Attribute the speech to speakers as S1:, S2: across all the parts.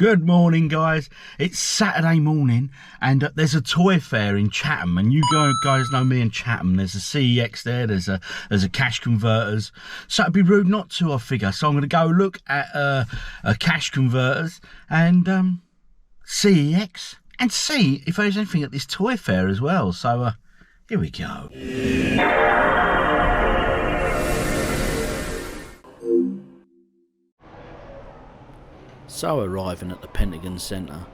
S1: Good morning, guys. It's Saturday morning and there's a toy fair in Chatham, and you guys know me in Chatham. There's a CEX there, there's a cash converters, so it'd be rude not to, I figure. So I'm going to go look at a cash converters and CEX and see if there's anything at this toy fair as well. So here we go. So arriving at the Pentagon Centre,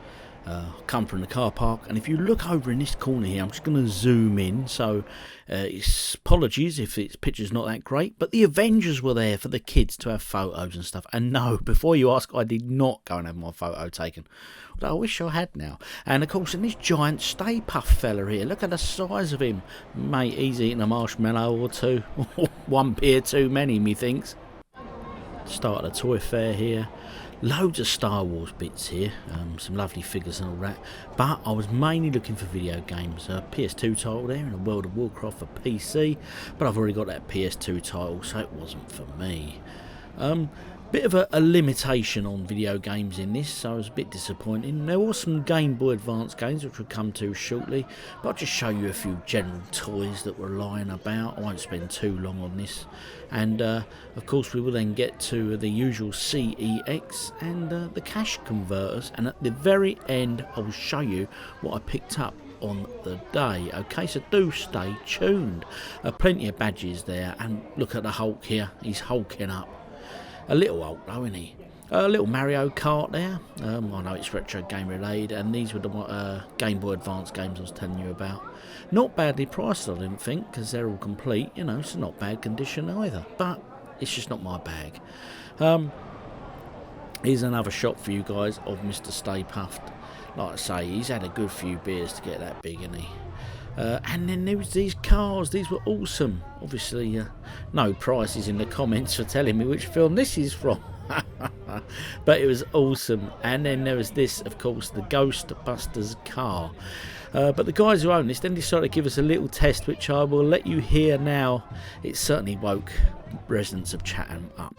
S1: come from the car park, and if you look over in this corner here, I'm just going to zoom in, so apologies if its picture's not that great, but the Avengers were there for the kids to have photos and stuff. And no, before you ask, I did not go and have my photo taken, although I wish I had now. And of course, in this giant Stay Puft fella here, look at the size of him, mate. He's eating a marshmallow or two, one beer too many, methinks. Start of the toy fair here. Loads of Star Wars bits here, some lovely figures and all that, but I was mainly looking for video games. PS2 title there and a World of Warcraft for PC, but I've already got that PS2 title, so it wasn't for me. Bit of a limitation on video games in this, so I was a bit disappointing. There were some Game Boy Advance games which we'll come to shortly, but I'll just show you a few general toys that were lying about. I won't spend too long on this, and of course we will then get to the usual CEX and the cash converters, and at the very end I will show you what I picked up on the day. Okay, so do stay tuned. Plenty of badges there, and look at the Hulk here, he's hulking up. A little Hulk though, isn't he? A little Mario Kart there. I know it's retro game related, and these were the Game Boy Advance games I was telling you about. Not badly priced, I didn't think, because they're all complete, you know, so not bad condition either, but it's just not my bag. Here's another shot for you guys of Mr. Stay Puft. Like I say, he's had a good few beers to get that big, isn't he? And then there was these cars. These were awesome. Obviously, no prices in the comments for telling me which film this is from. But it was awesome. And then there was this, of course, the Ghostbusters car. But the guys who own this then decided to give us a little test, which I will let you hear now. It certainly woke residents of Chatham up.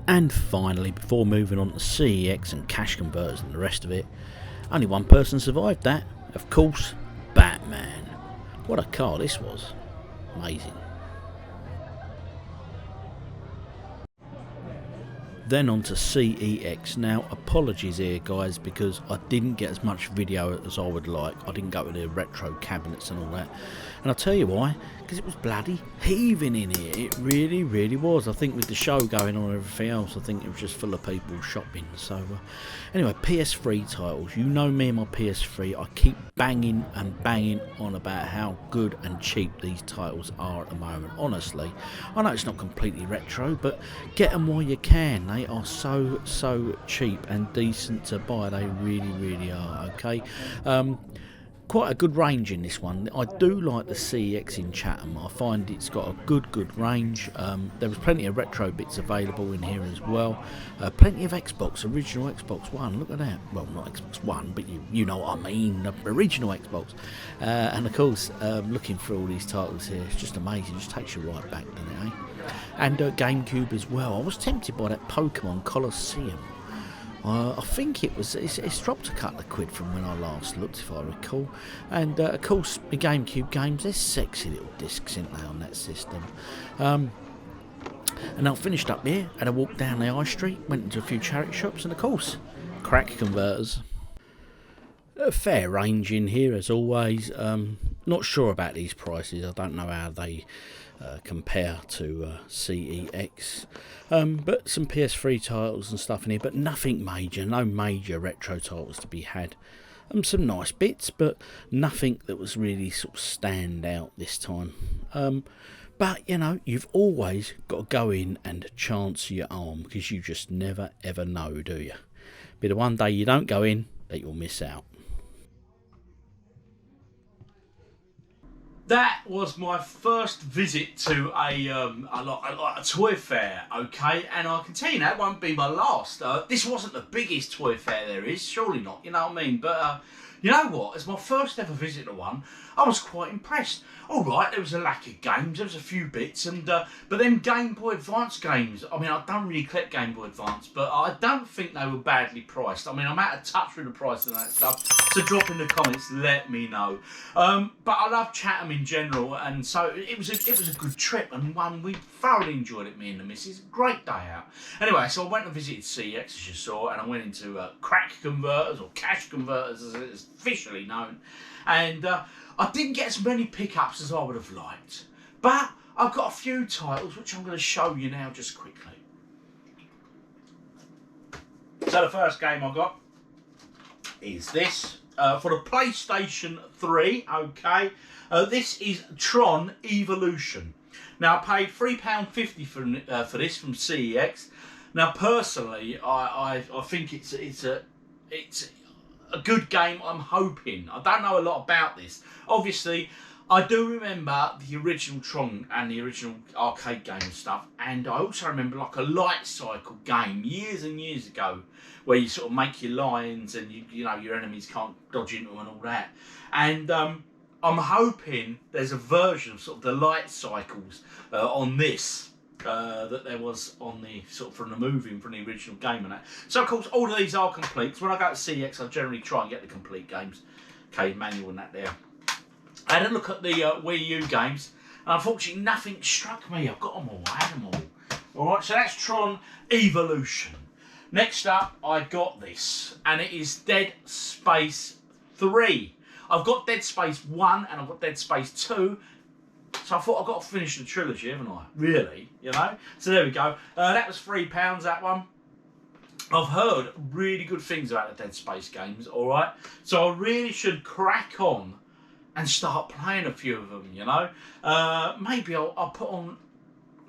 S1: And finally, before moving on to CEX and cash converters and the rest of it, only one person survived that. Of course, Batman. What a car this was. Amazing. Then on to CEX. Now, apologies here guys, because I didn't get as much video as I would like. I didn't go to the retro cabinets and all that, and I'll tell you why, because it was bloody heaving in here. It really, really was. I think with the show going on and everything else, I think it was just full of people shopping. So anyway, PS3 titles. You know me and my PS3. I keep banging and banging on about how good and cheap these titles are at the moment. Honestly, I know it's not completely retro, but get them while you can. They are so cheap and decent to buy. They really, really are. Okay. Quite a good range in this one. I do like the CEX in Chatham. I find it's got a good range. There was plenty of retro bits available in here as well. Plenty of original Xbox One. Look at that. Well, not Xbox One, but you know what I mean. The original Xbox. And of course, looking through all these titles here, it's just amazing. It just takes you right back, doesn't it, eh? And GameCube as well. I was tempted by that Pokemon Colosseum. I think it's dropped a couple of quid from when I last looked, if I recall. And of course, the GameCube games, there's sexy little discs, isn't they, on that system. And I finished up here, and I walked down the high street, went into a few charity shops, and of course, crack converters. A fair range in here as always. Not sure about these prices. I don't know how they compare to CEX, but some PS3 titles and stuff in here, but nothing major. No major retro titles to be had. Some nice bits, but nothing that was really sort of stand out this time. But you know, you've always got to go in and chance your arm, because you just never ever know, do you? Be the one day you don't go in that you'll miss out.
S2: that was my first visit to a toy fair, okay? And I can tell you that won't be my last. This wasn't the biggest toy fair there is, surely not, you know what I mean? But you know what, as my first ever visit to one, I was quite impressed. All right, there was a lack of games, there was a few bits, and but them Game Boy Advance games, I mean, I don't really collect Game Boy Advance, but I don't think they were badly priced. I mean, I'm out of touch with the price of that stuff, so drop in the comments, let me know. But I love Chatham in general, and so it was a good trip, and one we thoroughly enjoyed it, me and the missus. Great day out. Anyway, so I went and visited CEX, as you saw, and I went into crack converters, or cash converters, as it's officially known, and I didn't get as many pickups as I would have liked, but I've got a few titles which I'm going to show you now just quickly. So the first game I got is this for the PlayStation 3. Okay, this is Tron Evolution. Now I paid £3.50 for this from CEX. Now personally, I think it's a good game. I'm hoping. I don't know a lot about this. Obviously, I do remember the original Tron and the original arcade game and stuff, and I also remember like a light cycle game years and years ago, where you sort of make your lines and you know your enemies can't dodge into them and all that. And I'm hoping there's a version of sort of the light cycles on this. That there was on the sort of from the movie and from the original game and that. So of course all of these are complete. So when I go to CEX, I generally try and get the complete games. Okay, manual and that there. I had a look at the Wii U games, and unfortunately nothing struck me. I've got them all. I had them all. All right, so that's Tron Evolution. Next up, I got this, and it is Dead Space 3. I've got Dead Space 1 and I've got Dead Space 2. So I thought I've got to finish the trilogy, haven't I? Really, you know? So there we go. That was £3, that one. I've heard really good things about the Dead Space games, all right? So I really should crack on and start playing a few of them, you know? Maybe I'll put on...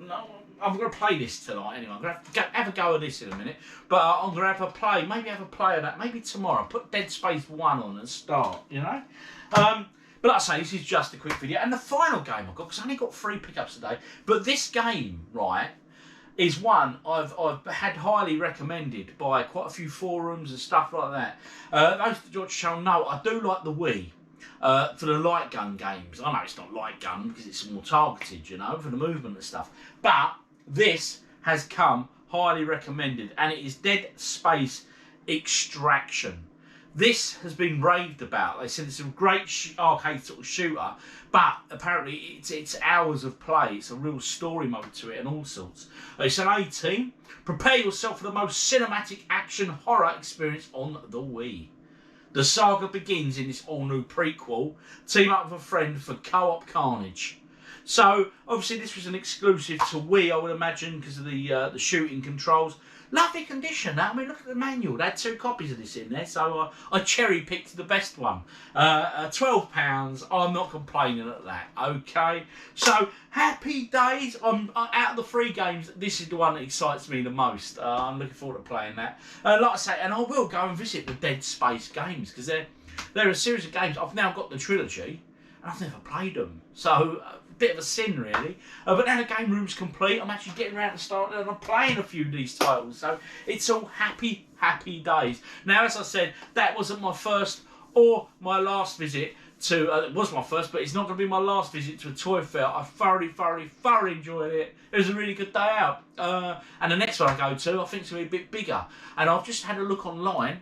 S2: No, I'm going to play this tonight anyway. I'm going to have a go at this in a minute. But I'm going to have a play, maybe have a play of that. Maybe tomorrow. Put Dead Space 1 on and start, you know? But like I say, this is just a quick video. And the final game I got, because I only got 3 pickups today, but this game, right, is one I've had highly recommended by quite a few forums and stuff like that. Those that watch the channel know I do like the Wii for the light gun games. I know it's not light gun because it's more targeted, you know, for the movement and stuff. But this has come highly recommended, and it is Dead Space Extraction. This has been raved about. They said it's a great arcade sort of shooter, but apparently it's hours of play. It's a real story mode to it and all sorts. It's an 18. Prepare yourself for the most cinematic action horror experience on the Wii. The saga begins in this all-new prequel. Team up with a friend for co-op carnage. So obviously this was an exclusive to Wii, I would imagine, because of the shooting controls. Lovely condition, that. I mean, look at the manual. They had 2 copies of this in there, so I cherry-picked the best one. £12, I'm not complaining at that, okay? So, happy days. Out of the 3 games, this is the one that excites me the most. I'm looking forward to playing that. Like I say, and I will go and visit the Dead Space games, because they're a series of games. I've now got the trilogy, and I've never played them. So, bit of a sin really, but now the game room's complete. I'm actually getting around to starting and I'm playing a few of these titles, so it's all happy days. Now, as I said, that wasn't my first or my last visit to it was my first, but it's not going to be my last visit to a toy fair. I thoroughly enjoyed it. It was a really good day out, and the next one I go to I think it's going to be a bit bigger, and I've just had a look online.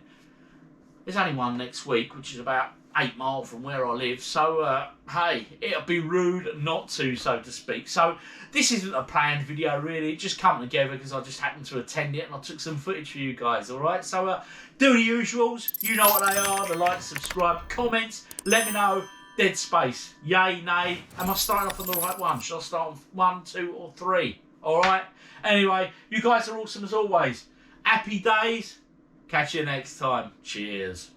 S2: There's only one next week, which is about 8 miles from where I live, so hey, it'll be rude not to, so to speak. So this isn't a planned video really, it just come together because I just happened to attend it and I took some footage for you guys, alright? So do the usuals, you know what they are, the like, subscribe, comments, let me know. Dead Space, yay, nay, am I starting off on the right one? Should I start on 1, 2 or 3? Alright, anyway, you guys are awesome as always. Happy days, catch you next time, cheers.